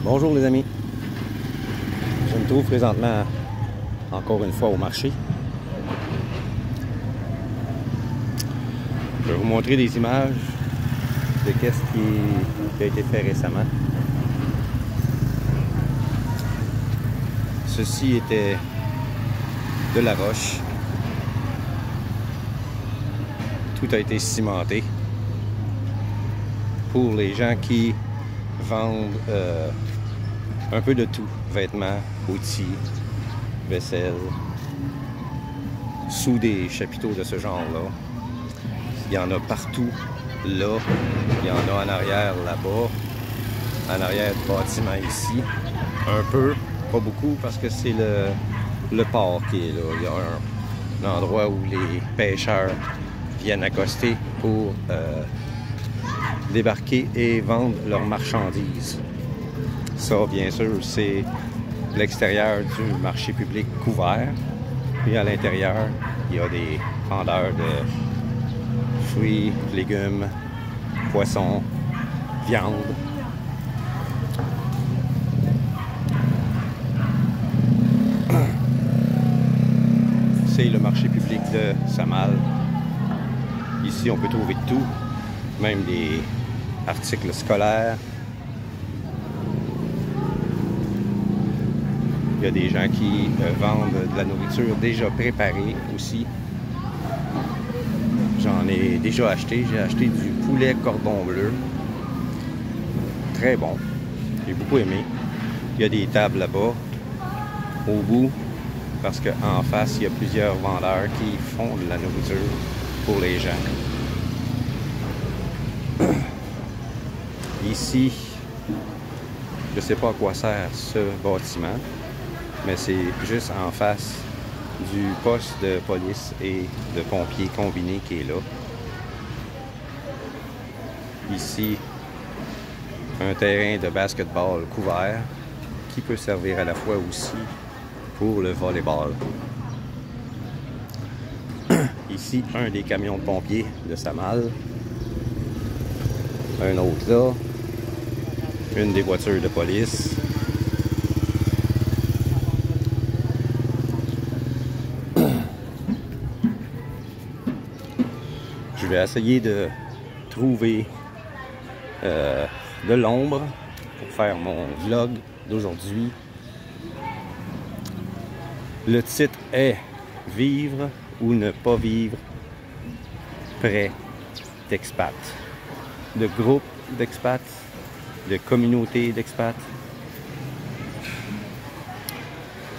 Bonjour les amis, je me trouve présentement encore une fois au marché. Je vais vous montrer des images de qu'est-ce qui a été fait récemment. Ceci était de la roche. Tout a été cimenté pour les gens qui vendent un peu de tout, vêtements, outils, vaisselle, sous des chapiteaux de ce genre-là. Il y en a partout, là, il y en a en arrière là-bas, en arrière du bâtiment ici, un peu, pas beaucoup parce que c'est le port qui est là. Il y a un endroit où les pêcheurs viennent accoster pour débarquer et vendre leurs marchandises. Ça, bien sûr, c'est l'extérieur du marché public couvert. Puis à l'intérieur, il y a des vendeurs de fruits, légumes, poissons, viande. C'est le marché public de Samal. Ici, on peut trouver tout, même des articles scolaires. Il y a des gens qui vendent de la nourriture déjà préparée aussi. J'en ai déjà acheté. J'ai acheté du poulet cordon bleu. Très bon. J'ai beaucoup aimé. Il y a des tables là-bas, au bout, parce qu'en face, il y a plusieurs vendeurs qui font de la nourriture pour les gens. Ici, je ne sais pas à quoi sert ce bâtiment, mais c'est juste en face du poste de police et de pompiers combinés qui est là. Ici, un terrain de basketball couvert qui peut servir à la fois aussi pour le volleyball. Ici, un des camions de pompiers de Samal. Un autre là. Une des voitures de police. Je vais essayer de trouver de l'ombre pour faire mon vlog d'aujourd'hui. Le titre est « Vivre ou ne pas vivre près d'expats ». De groupes d'expats, de communautés d'expats.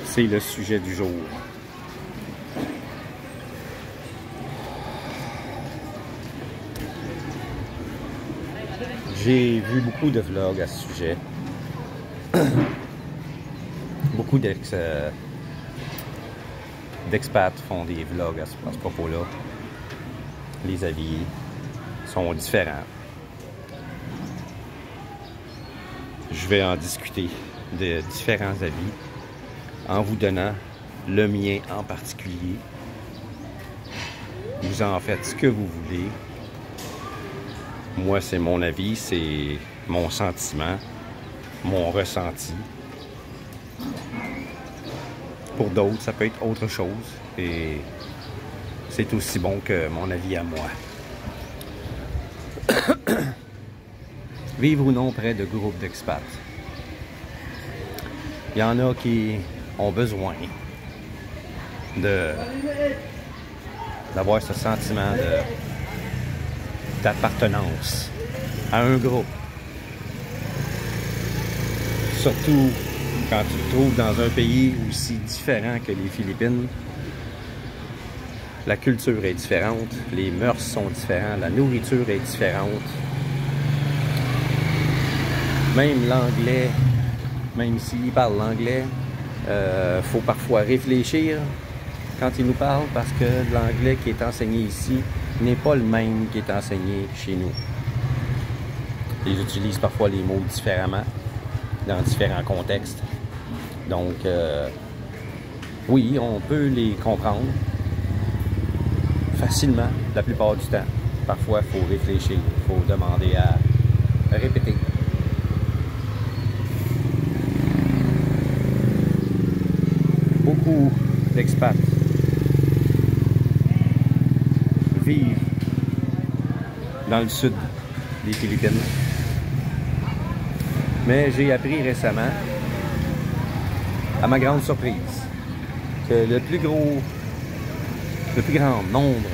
C'est le sujet du jour. J'ai vu beaucoup de vlogs à ce sujet. Beaucoup d'expats font des vlogs à ce propos-là. Les avis sont différents. Je vais en discuter de différents avis en vous donnant le mien en particulier. Vous en faites ce que vous voulez. Moi, c'est mon avis, c'est mon sentiment, mon ressenti. Pour d'autres, ça peut être autre chose et c'est aussi bon que mon avis à moi. Vivre ou non près de groupes d'expats. Il y en a qui ont besoin d'avoir ce sentiment d'appartenance à un groupe. Surtout quand tu te trouves dans un pays aussi différent que les Philippines. La culture est différente, les mœurs sont différentes, la nourriture est différente. Même l'anglais, même s'ils parlent l'anglais, faut parfois réfléchir quand ils nous parlent parce que l'anglais qui est enseigné ici n'est pas le même qui est enseigné chez nous. Ils utilisent parfois les mots différemment dans différents contextes. Donc, oui, on peut les comprendre facilement la plupart du temps. Parfois, il faut réfléchir, il faut demander à répéter. d'expats vivent dans le sud des Philippines. Mais j'ai appris récemment, à ma grande surprise, que le plus grand nombre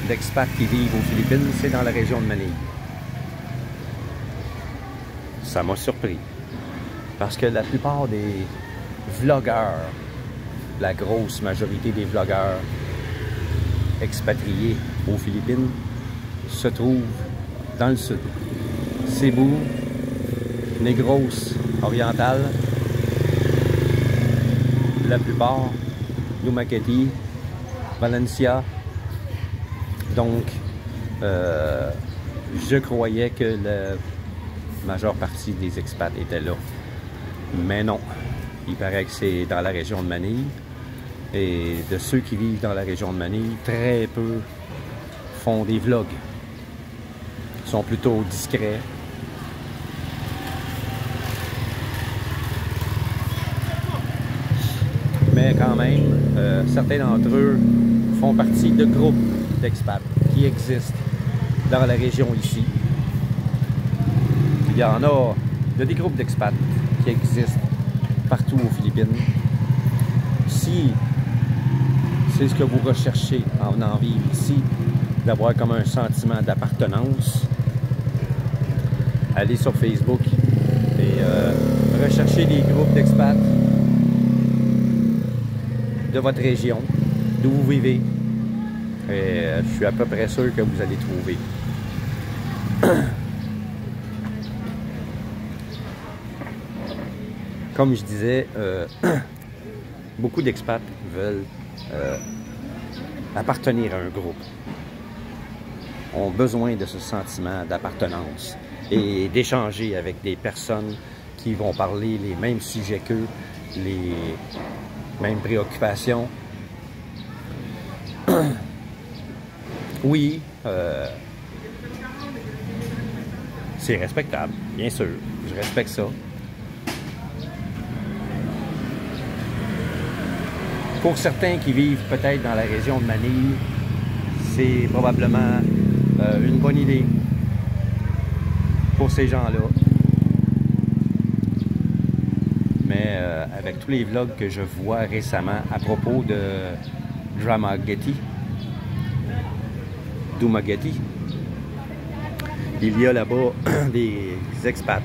d'expats qui vivent aux Philippines, c'est dans la région de Manille. Ça m'a surpris. Parce que la plupart des vlogueurs, la grosse majorité des vlogueurs expatriés aux Philippines se trouvent dans le sud. Cebu, Negros Oriental, la plupart, Dumaguete, Valencia. Donc, je croyais que la majeure partie des expats étaient là. Mais non, il paraît que c'est dans la région de Manille. Et de ceux qui vivent dans la région de Manille, très peu font des vlogs. Ils sont plutôt discrets. Mais quand même, certains d'entre eux font partie de groupes d'expats qui existent dans la région ici. Il y a des groupes d'expats qui existent partout aux Philippines. Si c'est ce que vous recherchez en venant vivre ici, d'avoir comme un sentiment d'appartenance, allez sur Facebook et recherchez des groupes d'expats de votre région, d'où vous vivez. Et je suis à peu près sûr que vous allez trouver. Comme je disais, beaucoup d'expats veulent appartenir à un groupe, ont besoin de ce sentiment d'appartenance et d'échanger avec des personnes qui vont parler les mêmes sujets qu'eux, les mêmes préoccupations. Oui, c'est respectable, bien sûr, je respecte ça. Pour certains qui vivent peut-être dans la région de Manille, c'est probablement une bonne idée pour ces gens-là. Mais avec tous les vlogs que je vois récemment à propos de Dumaguete, il y a là-bas des expats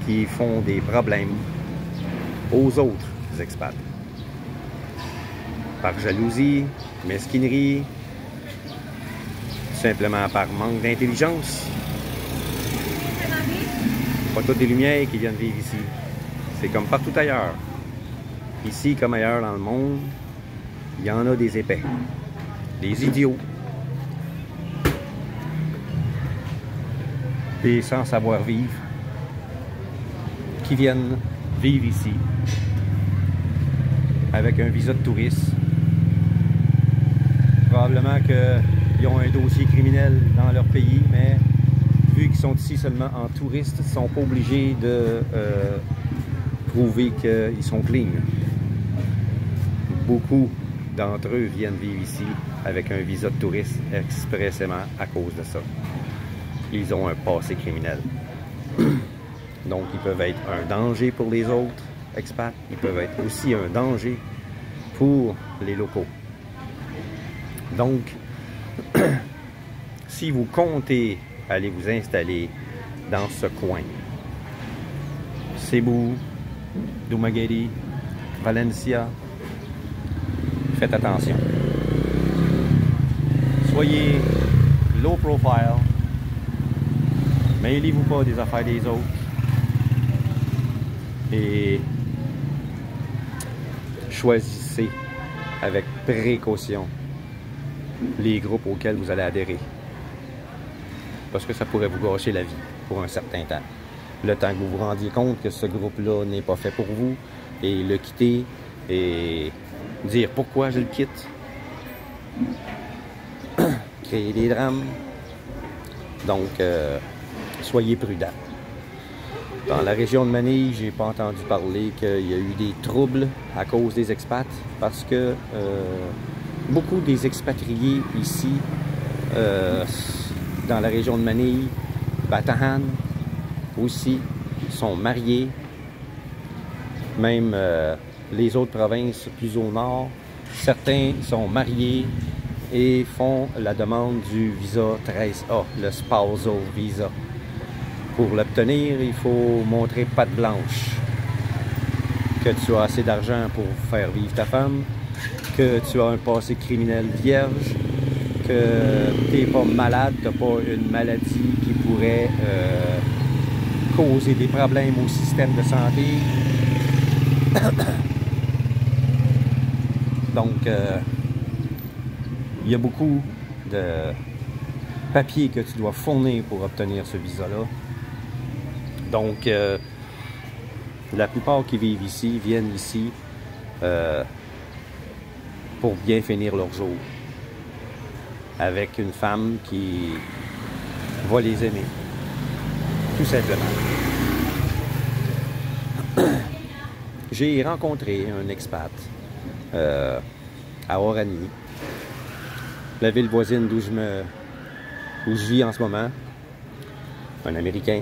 qui font des problèmes aux autres expats. Par jalousie, mesquinerie, simplement par manque d'intelligence. Pas toutes les lumières qui viennent vivre ici. C'est comme partout ailleurs. Ici comme ailleurs dans le monde, il y en a des épais, des idiots, des sans savoir-vivre qui viennent vivre ici avec un visa de touriste. Probablement qu'ils ont un dossier criminel dans leur pays, mais vu qu'ils sont ici seulement en touristes, ils ne sont pas obligés de prouver qu'ils sont clean. Beaucoup d'entre eux viennent vivre ici avec un visa de touriste expressément à cause de ça. Ils ont un passé criminel. Donc ils peuvent être un danger pour les autres expats, ils peuvent être aussi un danger pour les locaux. Donc, si vous comptez aller vous installer dans ce coin, Cebu, Dumaguete, Valencia, faites attention. Soyez low profile, mêlez-vous pas des affaires des autres et choisissez avec précaution les groupes auxquels vous allez adhérer. Parce que ça pourrait vous gâcher la vie pour un certain temps. Le temps que vous vous rendiez compte que ce groupe-là n'est pas fait pour vous et le quitter et dire pourquoi je le quitte. Créer des drames. Donc, soyez prudents. Dans la région de Manille, j'ai pas entendu parler qu'il y a eu des troubles à cause des expats parce que beaucoup des expatriés ici, dans la région de Manille, Batahan aussi, sont mariés. Même les autres provinces plus au nord, certains sont mariés et font la demande du visa 13A, le spousal visa. Pour l'obtenir, il faut montrer patte blanche, que tu as assez d'argent pour faire vivre ta femme, que tu as un passé criminel vierge, que tu n'es pas malade, tu n'as pas une maladie qui pourrait causer des problèmes au système de santé. Donc, il y a beaucoup de papiers que tu dois fournir pour obtenir ce visa-là. Donc, la plupart qui vivent ici viennent ici pour bien finir leur jour avec une femme qui va les aimer, tout simplement. J'ai rencontré un expat à Oranie, la ville voisine d'où je vis en ce moment, un Américain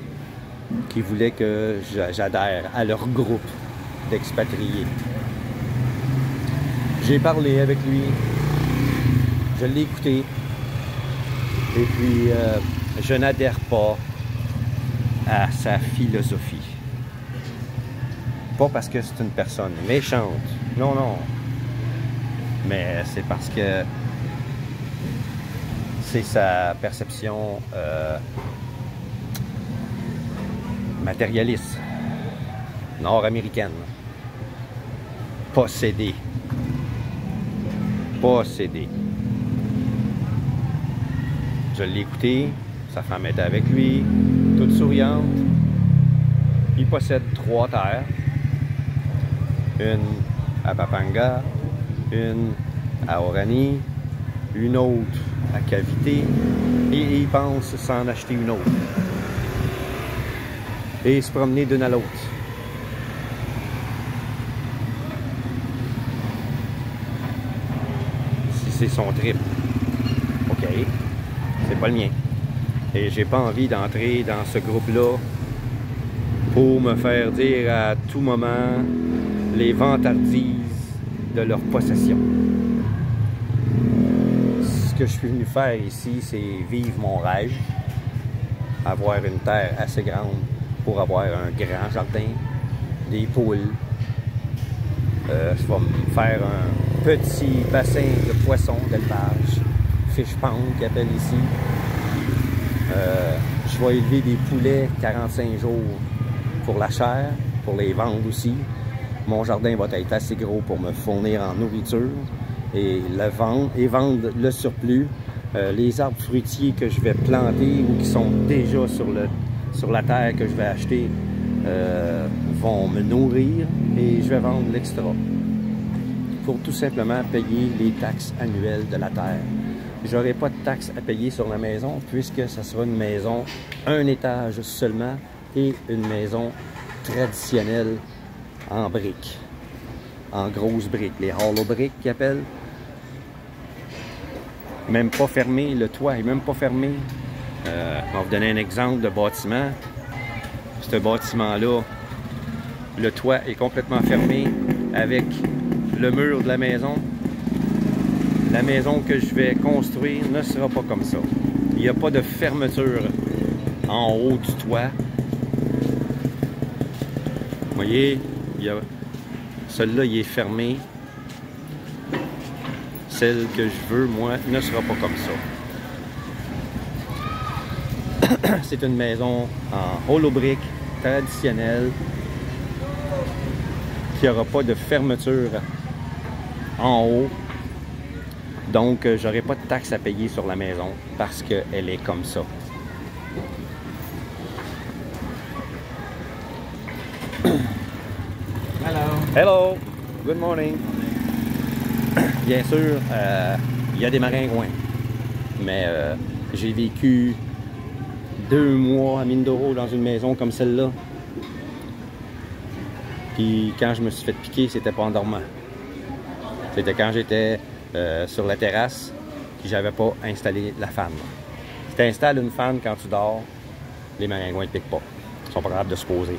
qui voulait que j'adhère à leur groupe d'expatriés. J'ai parlé avec lui, je l'ai écouté, et puis je n'adhère pas à sa philosophie. Pas parce que c'est une personne méchante, non, non, mais c'est parce que c'est sa perception matérialiste, nord-américaine, possédée. Je l'ai écouté, sa femme était avec lui, toute souriante. Il possède 3 terres, une à Pampanga, une à Oranie, une autre à Cavité, et il pense s'en acheter une autre. Et se promener d'une à l'autre. Si c'est son trip, ok, c'est pas le mien. Et j'ai pas envie d'entrer dans ce groupe-là pour me faire dire à tout moment les vantardises de leur possession. Ce que je suis venu faire ici, c'est vivre mon rêve, avoir une terre assez grande pour avoir un grand jardin, des poules. Je vais me faire un petit bassin de poissons d'élevage, fish pond qu'ils appellent ici. Je vais élever des poulets 45 jours pour la chair, pour les vendre aussi. Mon jardin va être assez gros pour me fournir en nourriture et vendre le surplus. Les arbres fruitiers que je vais planter ou qui sont déjà sur la terre que je vais acheter vont me nourrir et je vais vendre l'extra pour tout simplement payer les taxes annuelles de la terre. J'aurai pas de taxes à payer sur la maison puisque ce sera une maison un étage seulement et une maison traditionnelle en briques, en grosses briques, les hollow briques qu'ils appellent. Même pas fermé, le toit est même pas fermé. On va vous donner un exemple de bâtiment. Ce bâtiment-là, le toit est complètement fermé avec le mur de la maison. La maison que je vais construire ne sera pas comme ça. Il n'y a pas de fermeture en haut du toit. Vous voyez, celui-là, il est fermé. Celle que je veux, moi, ne sera pas comme ça. C'est une maison en hollow brick traditionnelle qui n'aura pas de fermeture en haut. Donc, j'aurai pas de taxes à payer sur la maison parce qu'elle est comme ça. Hello. Hello, good morning. Bien sûr, il y a des maringouins, mais j'ai vécu 2 mois à Mindoro dans une maison comme celle-là. Puis quand je me suis fait piquer, c'était pas en dormant. C'était quand j'étais sur la terrasse, puis j'avais pas installé la fan. Si tu installes une fan quand tu dors, les maringouins ne te piquent pas. Ils sont pas capables de se poser.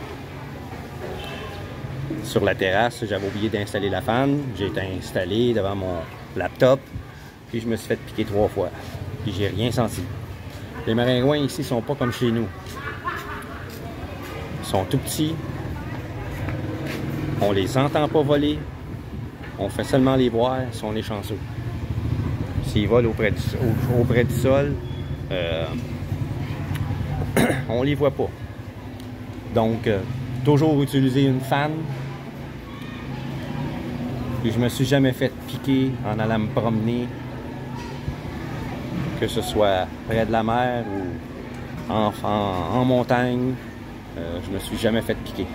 Sur la terrasse, j'avais oublié d'installer la fan. J'ai été installé devant mon laptop, puis je me suis fait piquer 3 fois. Puis j'ai rien senti. Les maringouins ici sont pas comme chez nous. Ils sont tout petits. On les entend pas voler. On fait seulement les voir si on est chanceux. S'ils volent auprès du sol, on les voit pas. Donc, toujours utiliser une fan. Puis je me suis jamais fait piquer en allant me promener, que ce soit près de la mer ou en montagne. Je me suis jamais fait piquer.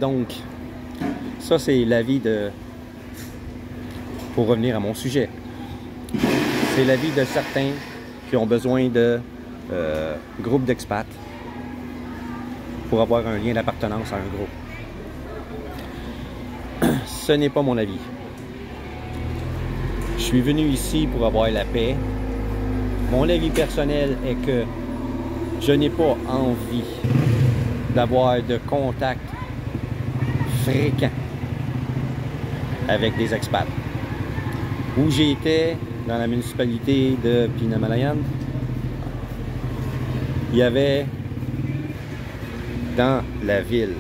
Donc, ça c'est l'avis de... Pour revenir à mon sujet, c'est l'avis de certains qui ont besoin de groupes d'expats pour avoir un lien d'appartenance à un groupe. Ce n'est pas mon avis. Je suis venu ici pour avoir la paix. Mon avis personnel est que je n'ai pas envie d'avoir de contact fréquent avec des expats. Où j'étais, dans la municipalité de Pinamalayan, il y avait dans la ville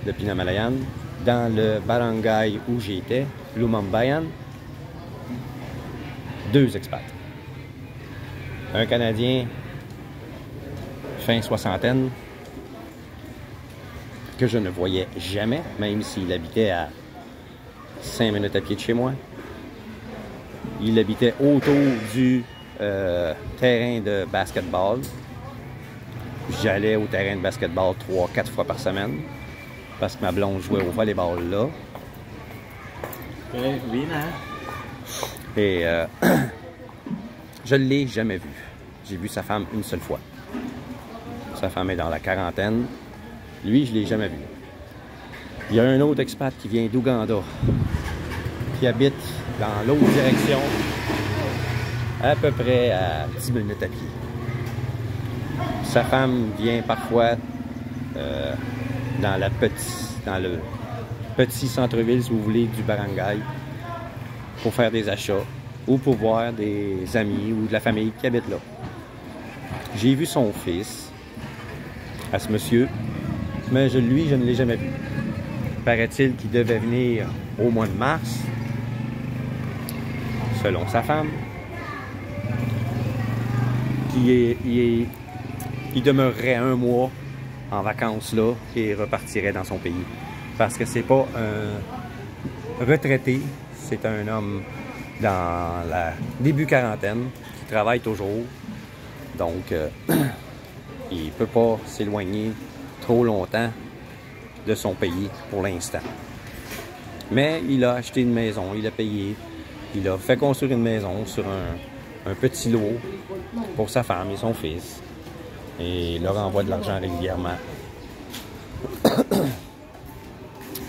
de Pinamalayan, dans le barangay où j'étais, Lumambayan, 2 expats. Un Canadien fin soixantaine que je ne voyais jamais, même s'il habitait à 5 minutes à pied de chez moi. Il habitait autour du terrain de basketball. J'allais au terrain de basketball 3-4 fois par semaine parce que ma blonde jouait au volleyball là. Oui, hein? Et je ne l'ai jamais vu. J'ai vu sa femme une seule fois. Sa femme est dans la quarantaine. Lui, je ne l'ai jamais vu. Il y a un autre expat qui vient d'Ouganda, qui habite dans l'autre direction, à peu près à 10 minutes à pied. Sa femme vient parfois dans le petit centre-ville, si vous voulez, du barangay, pour faire des achats ou pour voir des amis ou de la famille qui habitent là. J'ai vu son fils à ce monsieur, mais lui, je ne l'ai jamais vu. Paraît-il qu'il devait venir au mois de mars, selon sa femme. Il demeurerait 1 mois en vacances là et repartirait dans son pays. Parce que c'est pas un retraité, c'est un homme dans la début quarantaine qui travaille toujours. Donc, il ne peut pas s'éloigner trop longtemps de son pays pour l'instant. Mais il a acheté une maison, il a payé, il a fait construire une maison sur un petit lot pour sa femme et son fils. Et il leur envoie de l'argent régulièrement.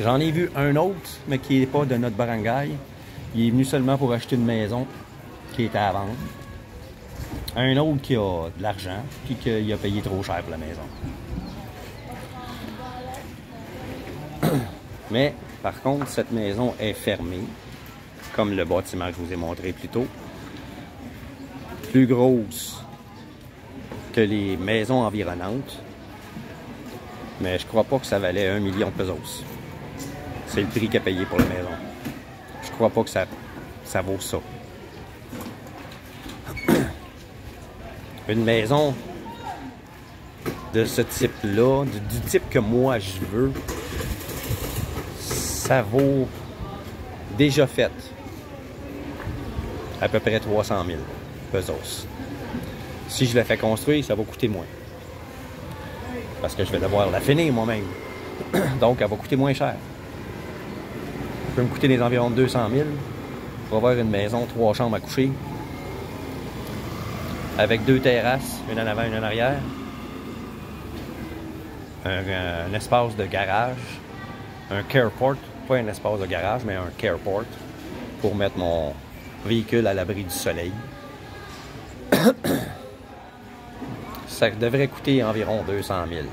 J'en ai vu un autre, mais qui n'est pas de notre barangay. Il est venu seulement pour acheter une maison qui était à vendre. Un autre qui a de l'argent, puis qu'il a payé trop cher pour la maison. Mais, par contre, cette maison est fermée, comme le bâtiment que je vous ai montré plus tôt. Plus grosse que les maisons environnantes. Mais je crois pas que ça valait 1 million de pesos. C'est le prix qu'il a payé pour la maison. Je crois pas que ça vaut ça. Une maison de ce type-là, du type que moi je veux, ça vaut déjà fait à peu près 300 000 pesos. Si je la fais construire, ça va coûter moins. Parce que je vais devoir la finir moi-même. Donc, elle va coûter moins cher. Ça peut me coûter des environs de 200 000 pour avoir une maison, 3 chambres à coucher. avec 2 terrasses, une en avant, une en arrière. Un espace de garage, un carport, pas un espace de garage, mais un carport pour mettre mon véhicule à l'abri du soleil. Ça devrait coûter environ 200 000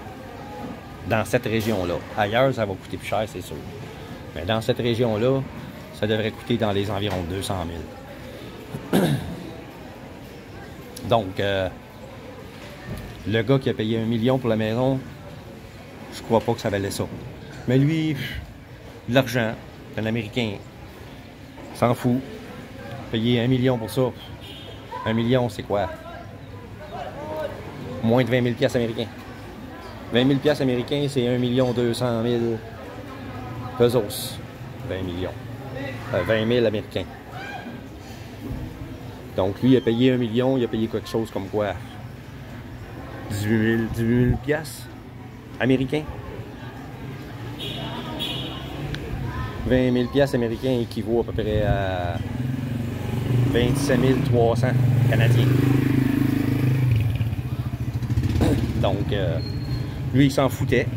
dans cette région-là. Ailleurs, ça va coûter plus cher, c'est sûr. Mais dans cette région-là, ça devrait coûter dans les environs de 200 000. Donc, le gars qui a payé 1 million pour la maison, je crois pas que ça valait ça. Mais lui, de l'argent, c'est un Américain, s'en fout. Payer 1 million pour ça. 1 million, c'est quoi? Moins de 20 000 piastres américains. 20 000 piastres américains, c'est 1 200 000 pesos. 20 millions. 20 000 américains. Donc, lui, il a payé 1 million, il a payé quelque chose comme quoi? 18 000 piastres américains. 20 000 piastres américains équivaut à peu près à 27 300 canadiens. Donc, lui, il s'en foutait.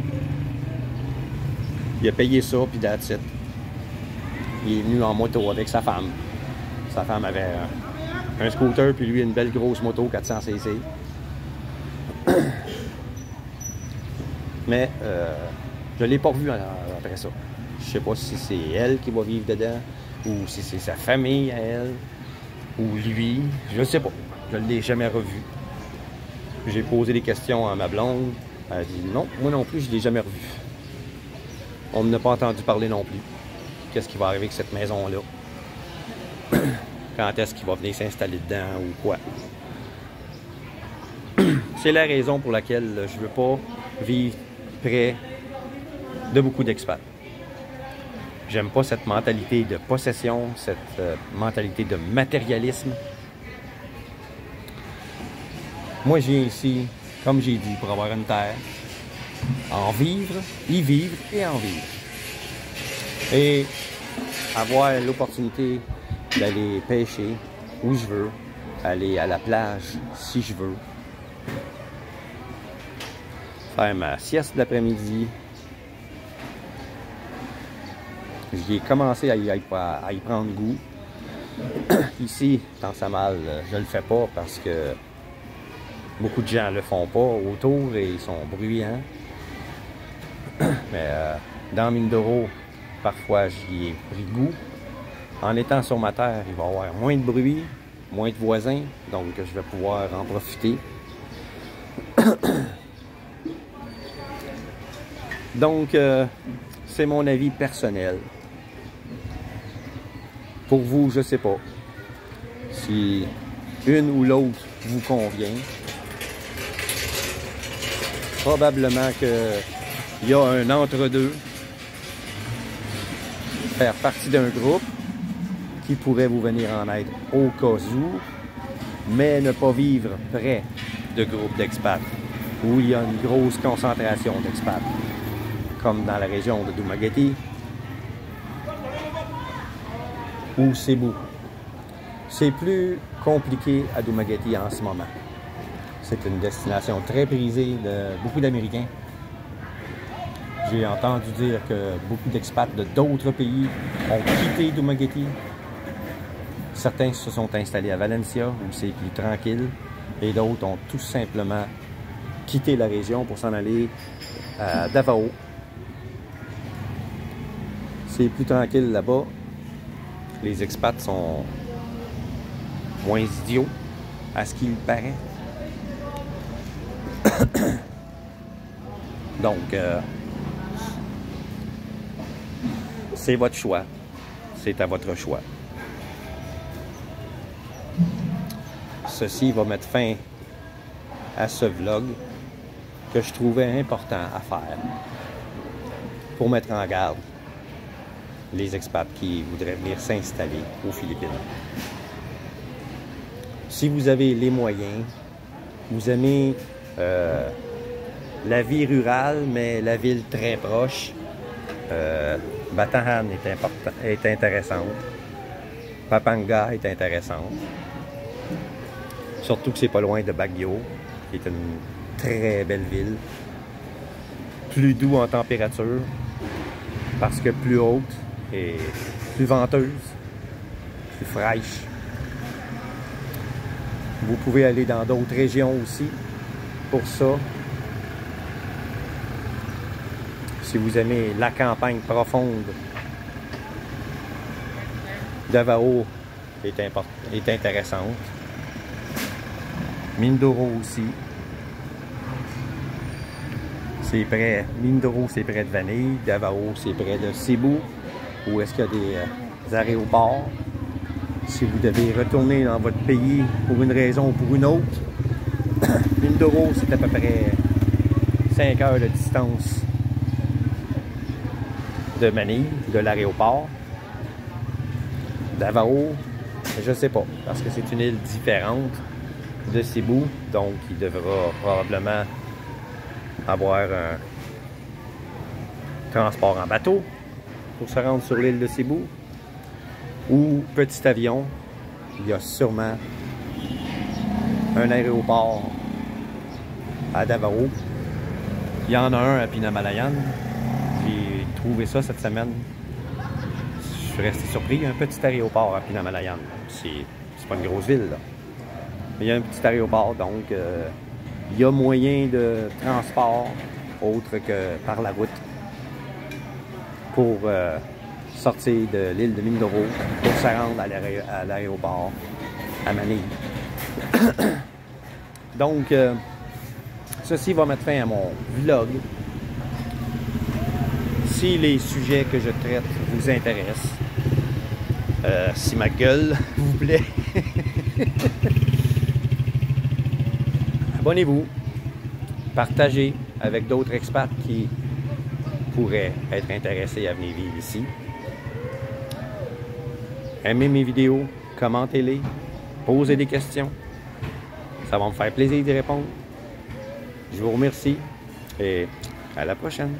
Il a payé ça, puis that's it. Il est venu en moto avec sa femme. Sa femme avait un scooter, puis lui, une belle grosse moto 400cc. Mais je ne l'ai pas revu après ça. Je sais pas si c'est elle qui va vivre dedans, ou si c'est sa famille à elle, ou lui. Je ne sais pas. Je ne l'ai jamais revu. J'ai posé des questions à ma blonde. Elle a dit non, moi non plus, je ne l'ai jamais revu. On n'a pas entendu parler non plus. Qu'est-ce qui va arriver avec cette maison-là? Quand est-ce qu'il va venir s'installer dedans ou quoi? C'est la raison pour laquelle je ne veux pas vivre près de beaucoup d'expats. J'aime pas cette mentalité de possession, cette mentalité de matérialisme. Moi, je viens ici, comme j'ai dit, pour avoir une terre, en vivre, y vivre et en vivre. Et avoir l'opportunité d'aller pêcher où je veux, aller à la plage si je veux, faire ma sieste l'après-midi. J'ai commencé à y prendre goût. Ici, dans Samal, je le fais pas parce que beaucoup de gens le font pas autour et ils sont bruyants. Mais dans Mindoro, parfois j'y ai pris goût. En étant sur ma terre, il va y avoir moins de bruit, moins de voisins, donc je vais pouvoir en profiter. Donc, c'est mon avis personnel. Pour vous, je ne sais pas si une ou l'autre vous convient. Probablement qu'il y a un entre-deux. Faire partie d'un groupe qui pourrait vous venir en aide au cas où, mais ne pas vivre près de groupes d'expats où il y a une grosse concentration d'expats, comme dans la région de Dumaguete ou Cebu. C'est plus compliqué à Dumaguete en ce moment. C'est une destination très prisée de beaucoup d'Américains. J'ai entendu dire que beaucoup d'expats de d'autres pays ont quitté Dumaguete. Certains se sont installés à Valencia, où c'est plus tranquille, et d'autres ont tout simplement quitté la région pour s'en aller à Davao. C'est plus tranquille là-bas. Les expats sont moins idiots, à ce qu'il paraît. Donc, c'est votre choix. C'est à votre choix. Ceci va mettre fin à ce vlog que je trouvais important à faire pour mettre en garde les expats qui voudraient venir s'installer aux Philippines. Si vous avez les moyens, vous aimez la vie rurale, mais la ville très proche, Bataan est intéressante. Pampanga est intéressante. Surtout que c'est pas loin de Baguio, qui est une très belle ville. Plus doux en température, parce que plus haute et plus venteuse, plus fraîche. Vous pouvez aller dans d'autres régions aussi pour ça. Si vous aimez la campagne profonde, Davao est intéressante. Mindoro aussi. C'est près, Mindoro c'est près de Vanille, Davao c'est près de Cebu, où est-ce qu'il y a des aéroports. Si vous devez retourner dans votre pays pour une raison ou pour une autre, Mindoro c'est à peu près 5 heures de distance de Manille, de l'aéroport. Davao, je sais pas, parce que c'est une île différente de Cebu, donc il devra probablement avoir un transport en bateau pour se rendre sur l'île de Cebu ou petit avion. Il y a sûrement un aéroport à Davao. Il y en a un à Pinamalayan. J'ai trouvé ça cette semaine. Je suis resté surpris. Il y a un petit aéroport à Pinamalayan. C'est pas une grosse ville, là. Mais il y a un petit aéroport, donc il y a moyen de transport autre que par la route pour sortir de l'île de Mindoro pour se rendre à l'aéroport à Manille. Donc, ceci va mettre fin à mon vlog. Si les sujets que je traite vous intéressent, si ma gueule vous plaît, abonnez-vous, partagez avec d'autres expats qui pourraient être intéressés à venir vivre ici. Aimez mes vidéos, commentez-les, posez des questions. Ça va me faire plaisir d'y répondre. Je vous remercie et à la prochaine.